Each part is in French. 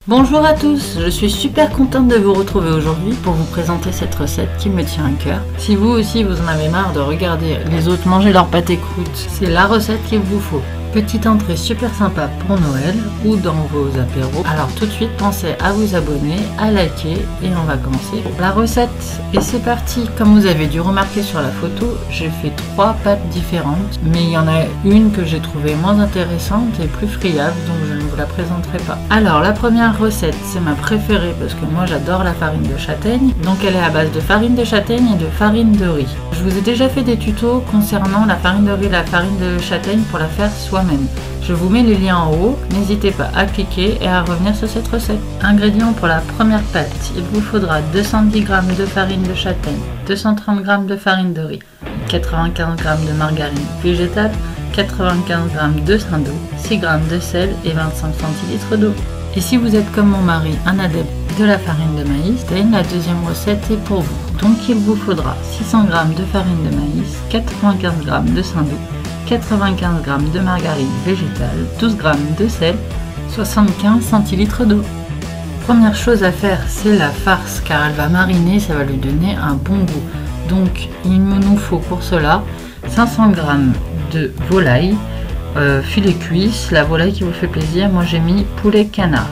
Bonjour à tous, je suis super contente de vous retrouver aujourd'hui pour vous présenter cette recette qui me tient à cœur. Si vous aussi vous en avez marre de regarder les autres manger leur pâté croûte, c'est la recette qu'il vous faut. Petite entrée super sympa pour Noël ou dans vos apéros. Alors tout de suite pensez à vous abonner, à liker et on va commencer la recette. Et c'est parti. Comme vous avez dû remarquer sur la photo, j'ai fait 3 pâtes différentes, mais il y en a une que j'ai trouvée moins intéressante et plus friable, donc je ne vous la présenterai pas. Alors la première recette, c'est ma préférée parce que moi j'adore la farine de châtaigne. Donc elle est à base de farine de châtaigne et de farine de riz. Je vous ai déjà fait des tutos concernant la farine de riz et la farine de châtaigne pour la faire soi-même. Je vous mets les liens en haut, n'hésitez pas à cliquer et à revenir sur cette recette. Ingrédients pour la première pâte, il vous faudra 210 g de farine de châtaigne, 230 g de farine de riz, 95 g de margarine végétale, 95 g de saindoux, 6 g de sel et 25 cl d'eau. Et si vous êtes comme mon mari, un adepte de la farine de maïs, la deuxième recette est pour vous. Donc il vous faudra 600 g de farine de maïs, 95 g de saindoux, 95 g de margarine végétale, 12 g de sel, 75 cl d'eau. Première chose à faire, c'est la farce car elle va mariner, ça va lui donner un bon goût. Donc il nous faut pour cela 500 g de volaille, filet cuisse, la volaille qui vous fait plaisir, moi j'ai mis poulet canard.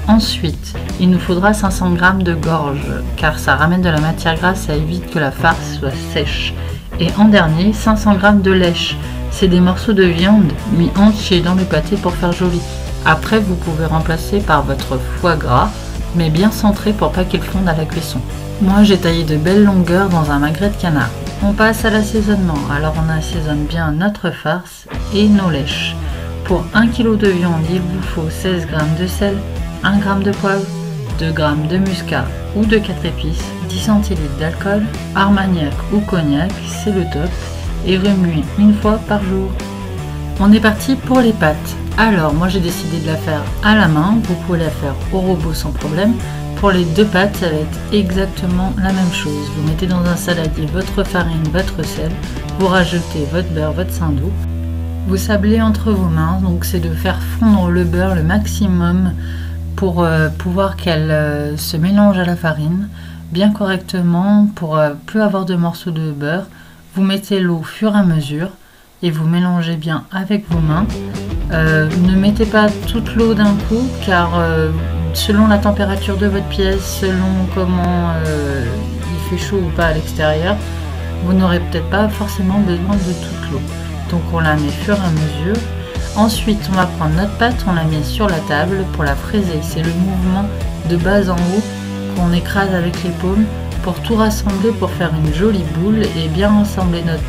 Ensuite, il nous faudra 500 g de gorge car ça ramène de la matière grasse, ça évite que la farce soit sèche. Et en dernier, 500 g de lèche. C'est des morceaux de viande mis entiers dans le pâté pour faire joli. Après, vous pouvez remplacer par votre foie gras, mais bien centré pour pas qu'il fonde à la cuisson. Moi, j'ai taillé de belles longueurs dans un magret de canard. On passe à l'assaisonnement. Alors, on assaisonne bien notre farce et nos lèches. Pour 1 kg de viande, il vous faut 16 g de sel, 1 g de poivre, 2 g de muscat ou de 4 épices, 10 cl d'alcool, armagnac ou cognac, c'est le top. Et remuer une fois par jour. On est parti pour les pâtes. Alors moi j'ai décidé de la faire à la main, vous pouvez la faire au robot sans problème. Pour les 2 pâtes, ça va être exactement la même chose. Vous mettez dans un saladier votre farine, votre sel, vous rajoutez votre beurre, votre saindoux. Vous sablez entre vos mains, donc c'est de faire fondre le beurre le maximum pour pouvoir qu'elle se mélange à la farine bien correctement, pour plus avoir de morceaux de beurre. Vous mettez l'eau au fur et à mesure et vous mélangez bien avec vos mains. Ne mettez pas toute l'eau d'un coup car selon la température de votre pièce, selon comment il fait chaud ou pas à l'extérieur, vous n'aurez peut-être pas forcément besoin de toute l'eau. Donc on la met fur et à mesure. Ensuite on va prendre notre pâte, on la met sur la table pour la fraiser. C'est le mouvement de bas en haut qu'on écrase avec les paumes pour tout rassembler, pour faire une jolie boule et bien rassembler notre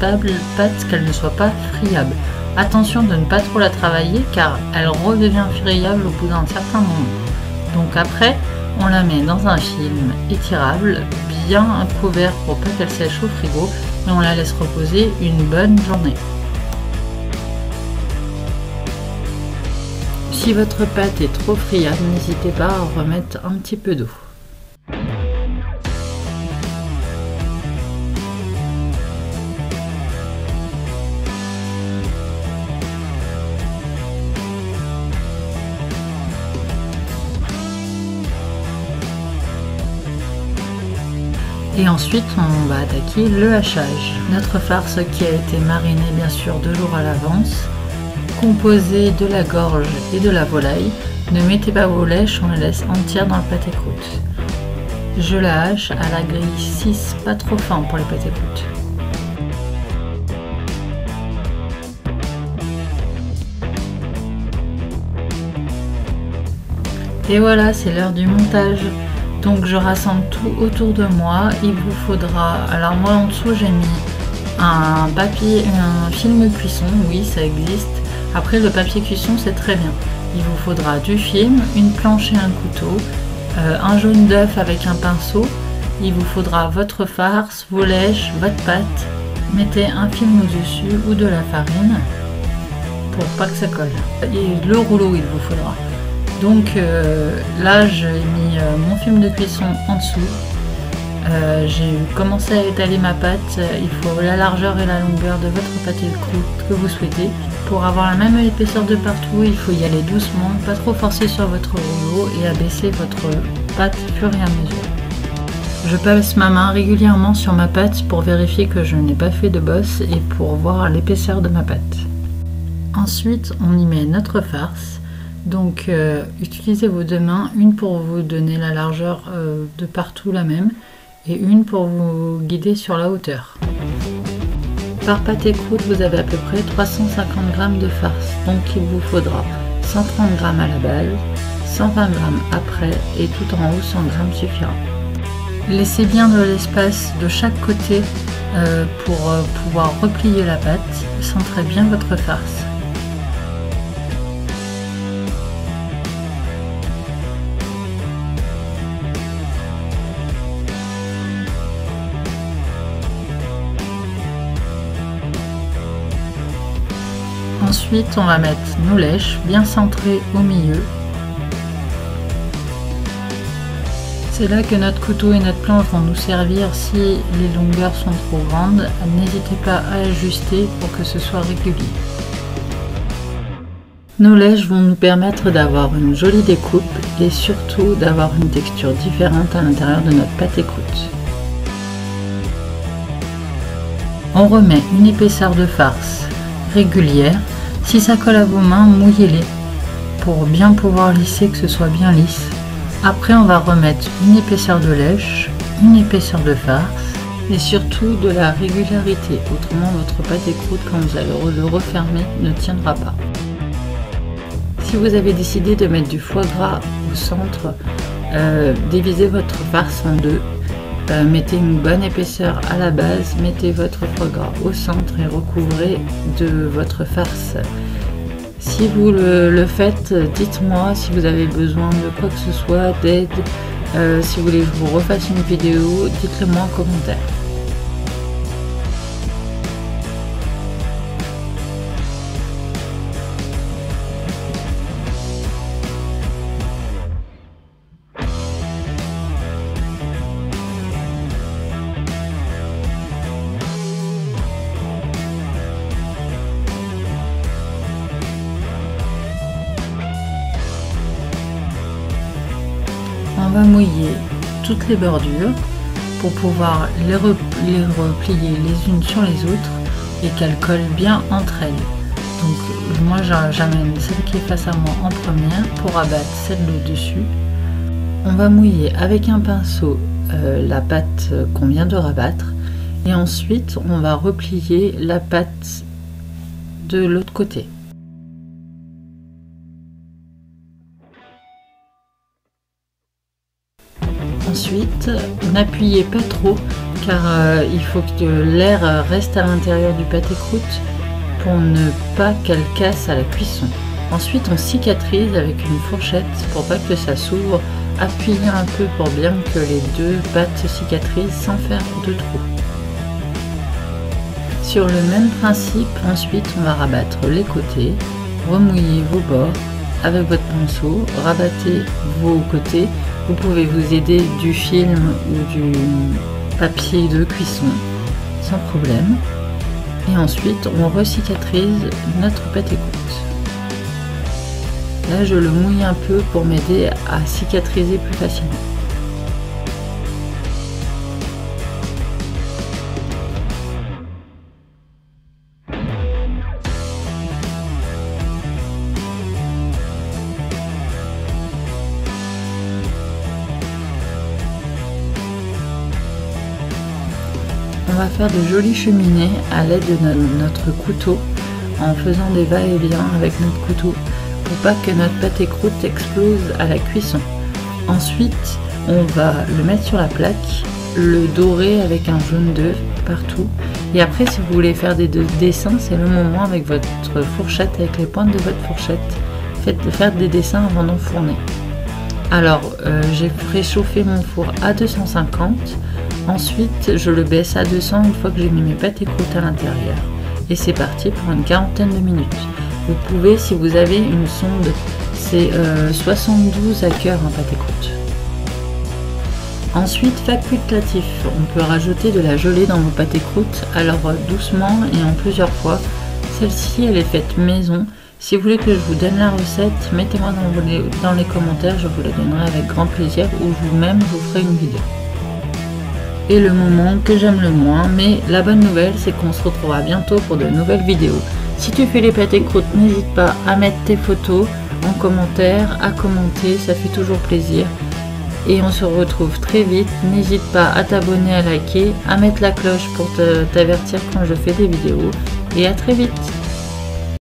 pâte, qu'elle ne soit pas friable. Attention de ne pas trop la travailler car elle redevient friable au bout d'un certain moment. Donc après, on la met dans un film étirable, bien couvert pour pas qu'elle sèche au frigo et on la laisse reposer une bonne journée. Si votre pâte est trop friable, n'hésitez pas à remettre un petit peu d'eau. Et ensuite, on va attaquer le hachage. Notre farce qui a été marinée bien sûr 2 jours à l'avance, composée de la gorge et de la volaille. Ne mettez pas vos lèches, on les laisse entières dans le pâté croûte. Je la hache à la grille 6, pas trop fin pour les pâtés croûtes. Et voilà, c'est l'heure du montage. Donc je rassemble tout autour de moi. Il vous faudra, alors moi en dessous j'ai mis un papier, un film cuisson, oui ça existe. Après le papier cuisson c'est très bien. Il vous faudra du film, une planche et un couteau, un jaune d'œuf avec un pinceau. Il vous faudra votre farce, vos lèches, votre pâte. Mettez un film au-dessus ou de la farine pour pas que ça colle. Et le rouleau il vous faudra. Donc là j'ai mis mon film de cuisson en dessous J'ai commencé à étaler ma pâte. Il faut la largeur et la longueur de votre pâté de croûte que vous souhaitez. Pour avoir la même épaisseur de partout, il faut y aller doucement, pas trop forcer sur votre rouleau et abaisser votre pâte au fur et à mesure. Je passe ma main régulièrement sur ma pâte pour vérifier que je n'ai pas fait de bosse et pour voir l'épaisseur de ma pâte. Ensuite, on y met notre farce. Donc, utilisez vos deux mains, une pour vous donner la largeur de partout la même et une pour vous guider sur la hauteur. Par pâté croûte, vous avez à peu près 350 g de farce, donc il vous faudra 130 g à la base, 120 g après et tout en haut 100 g suffira. Laissez bien de l'espace de chaque côté pour pouvoir replier la pâte, centrez bien votre farce. Ensuite, on va mettre nos lèches bien centrées au milieu. C'est là que notre couteau et notre planche vont nous servir si les longueurs sont trop grandes. N'hésitez pas à ajuster pour que ce soit régulier. Nos lèches vont nous permettre d'avoir une jolie découpe et surtout d'avoir une texture différente à l'intérieur de notre pâté croûte. On remet une épaisseur de farce régulière. Si ça colle à vos mains, mouillez-les pour bien pouvoir lisser, que ce soit bien lisse. Après, on va remettre une épaisseur de lèche, une épaisseur de farce et surtout de la régularité. Autrement, votre pâté croûte, quand vous allez le refermer, ne tiendra pas. Si vous avez décidé de mettre du foie gras au centre, divisez votre farce en deux. Mettez une bonne épaisseur à la base, mettez votre foie gras au centre et recouvrez de votre farce. Si vous le faites, dites-moi si vous avez besoin de quoi que ce soit, d'aide, si vous voulez que je vous refasse une vidéo, dites-le moi en commentaire. On va mouiller toutes les bordures pour pouvoir les replier les unes sur les autres et qu'elles collent bien entre elles. Donc moi j'amène celle qui est face à moi en première pour abattre celle au-dessus. On va mouiller avec un pinceau la pâte qu'on vient de rabattre et ensuite on va replier la pâte de l'autre côté. Ensuite, n'appuyez pas trop car il faut que l'air reste à l'intérieur du pâté croûte pour ne pas qu'elle casse à la cuisson. Ensuite, on cicatrise avec une fourchette pour pas que ça s'ouvre. Appuyez un peu pour bien que les deux pâtes se cicatrisent sans faire de trous. Sur le même principe, ensuite on va rabattre les côtés, remouillez vos bords avec votre pinceau, rabattez vos côtés. Vous pouvez vous aider du film ou du papier de cuisson sans problème. Et ensuite, on recicatrise notre pâté croûte. Là, je le mouille un peu pour m'aider à cicatriser plus facilement. On va faire de jolies cheminées à l'aide de notre couteau en faisant des va-et-vient avec notre couteau pour pas que notre pâté croûte explose à la cuisson. Ensuite, on va le mettre sur la plaque, le dorer avec un jaune d'œuf partout. Et après, si vous voulez faire des dessins, c'est le moment avec votre fourchette, avec les pointes de votre fourchette, de faire des dessins avant d'enfourner. Alors, j'ai préchauffé mon four à 250. Ensuite, je le baisse à 200 une fois que j'ai mis mes pâtés croûte à l'intérieur. Et c'est parti pour une quarantaine de minutes. Vous pouvez, si vous avez une sonde, c'est 72 à cœur en pâté croûte. Ensuite, facultatif, on peut rajouter de la gelée dans vos pâtés croûtes, alors doucement et en plusieurs fois. Celle-ci, elle est faite maison. Si vous voulez que je vous donne la recette, mettez-moi dans les commentaires, je vous la donnerai avec grand plaisir ou vous-même je vous ferai une vidéo. Et le moment que j'aime le moins, mais la bonne nouvelle c'est qu'on se retrouvera bientôt pour de nouvelles vidéos. Si tu fais les pâtés croûtes, n'hésite pas à mettre tes photos en commentaire, à commenter, ça fait toujours plaisir. Et on se retrouve très vite, n'hésite pas à t'abonner, à liker, à mettre la cloche pour t'avertir quand je fais des vidéos. Et à très vite.